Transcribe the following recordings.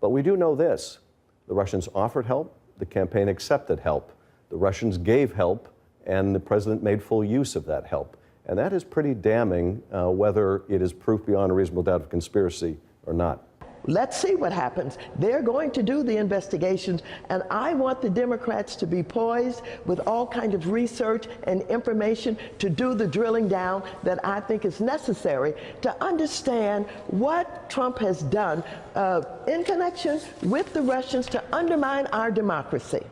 But we do know this. The Russians offered help, the campaign accepted help. The Russians gave help, and the president made full use of that help. And that is pretty damning, whether it is proof beyond a reasonable doubt of conspiracy or not. Let's see what happens. They're going to do the investigations, and I want the Democrats to be poised with all kinds of research and information to do the drilling down that I think is necessary to understand what Trump has done in connection with the Russians to undermine our democracy.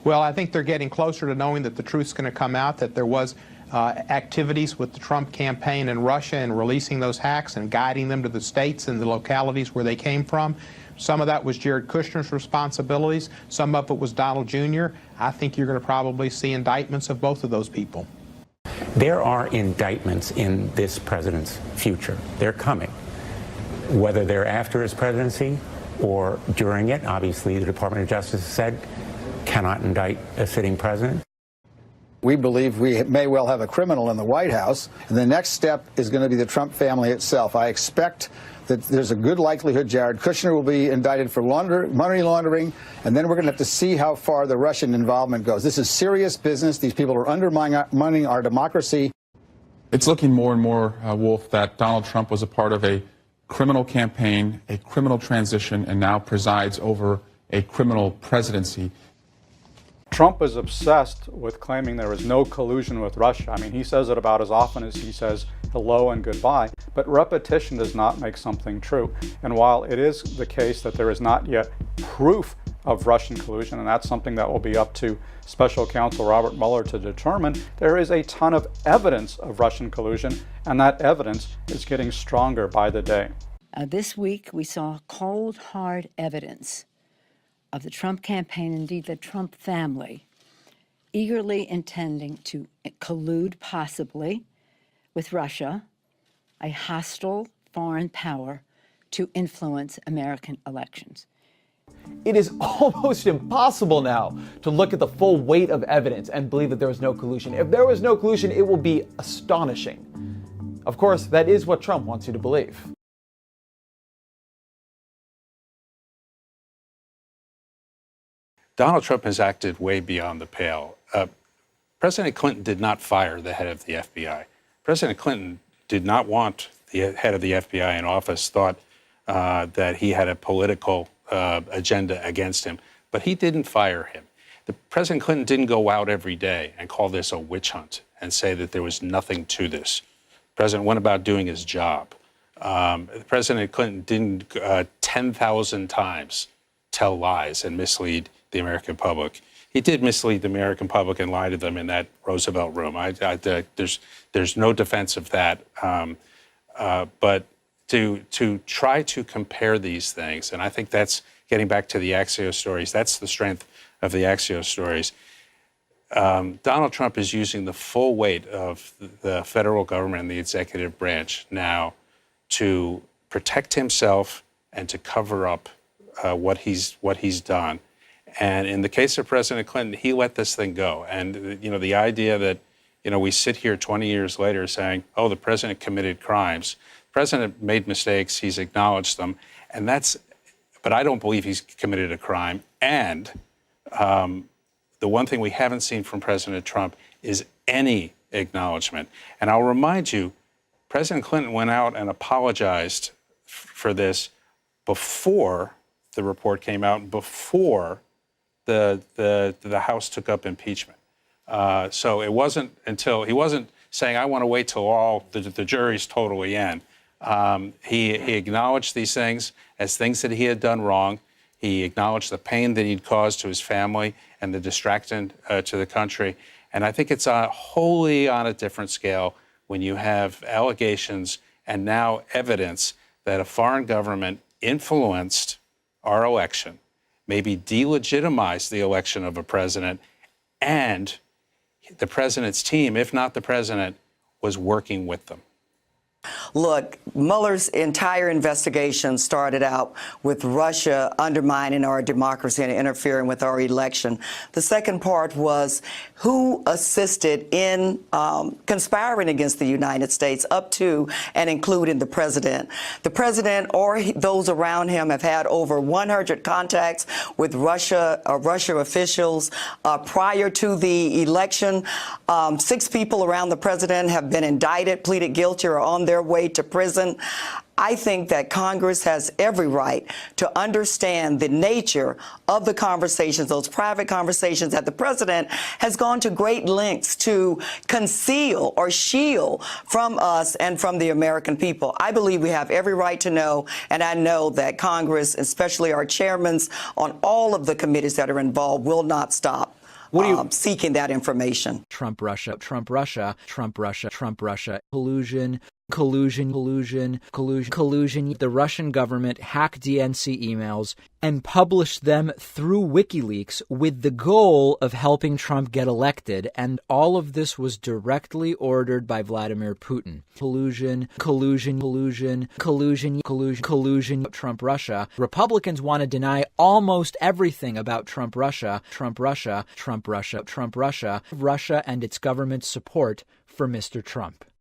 Well, I think they're getting closer to knowing that the truth's going to come out, that there was activities with the Trump campaign in Russia and releasing those hacks and guiding them to the states and the localities where they came from. Some of that was Jared Kushner's responsibilities. Some of it was Donald Jr. I think you're going to probably see indictments of both of those people. There are indictments in this president's future. They're coming. Whether they're after his presidency or during it, obviously the Department of Justice said cannot indict a sitting president. We believe we may well have a criminal in the White House, and the next step is going to be the Trump family itself. I expect that there's a good likelihood Jared Kushner will be indicted for money laundering, and then we're going to have to see how far the Russian involvement goes. This is serious business. These people are undermining our democracy. It's looking more and more, Wolf, that Donald Trump was a part of a criminal campaign, a criminal transition, and now presides over a criminal presidency. Trump is obsessed with claiming there is no collusion with Russia. I mean, he says it about as often as he says hello and goodbye, but repetition does not make something true. And while it is the case that there is not yet proof of Russian collusion, and that's something that will be up to Special Counsel Robert Mueller to determine, there is a ton of evidence of Russian collusion, and that evidence is getting stronger by the day. This week, we saw cold, hard evidence of the Trump campaign, indeed the Trump family, eagerly intending to collude possibly with Russia, a hostile foreign power, to influence American elections. It is almost impossible now to look at the full weight of evidence and believe that there was no collusion. If there was no collusion, it will be astonishing. Of course, that is what Trump wants you to believe. Donald Trump has acted way beyond the pale. President Clinton did not fire the head of the FBI. President Clinton did not want the head of the FBI in office, thought that he had a political agenda against him, but he didn't fire him. President Clinton didn't go out every day and call this a witch hunt and say that there was nothing to this. The president went about doing his job. President Clinton didn't 10,000 times tell lies and mislead the American public. He did mislead the American public and lie to them in that Roosevelt room. There's no defense of that. But to try to compare these things, and I think that's getting back to the Axios stories. That's the strength of the Axios stories. Donald Trump is using the full weight of the federal government and the executive branch now to protect himself and to cover up what he's done. And in the case of President Clinton, he let this thing go. And, you know, the idea that, you know, we sit here 20 years later saying, oh, the president committed crimes. The president made mistakes. He's acknowledged them. And but I don't believe he's committed a crime. And the one thing we haven't seen from President Trump is any acknowledgement. And I'll remind you, President Clinton went out and apologized for this before the report came out, before the House took up impeachment. So it wasn't until, he wasn't saying, I want to wait till all the jury's totally in. He acknowledged these things as things that he had done wrong. He acknowledged the pain that he'd caused to his family and the distraction to the country. And I think it's wholly on a different scale when you have allegations and now evidence that a foreign government influenced our election, maybe delegitimized the election of a president, and the president's team, if not the president, was working with them. Look, Mueller's entire investigation started out with Russia undermining our democracy and interfering with our election. The second part was who assisted in conspiring against the United States, up to and including the president. The president or those around him have had over 100 contacts with Russia officials prior to the election. 6 people around the president have been indicted, pleaded guilty, or on their way to prison. I think that Congress has every right to understand the nature of the conversations, those private conversations that the president has gone to great lengths to conceal or shield from us and from the American people. I believe we have every right to know, and I know that Congress, especially our chairmen on all of the committees that are involved, will not stop seeking that information. Trump, Russia, Trump, Russia, Trump, Russia, Trump, Russia, collusion. The Russian government hacked DNC emails and published them through WikiLeaks with the goal of helping Trump get elected. And all of this was directly ordered by Vladimir Putin. Collusion. Trump, Russia. Republicans want to deny almost everything about Trump, Russia, Russia and its government's support for Mr. Trump.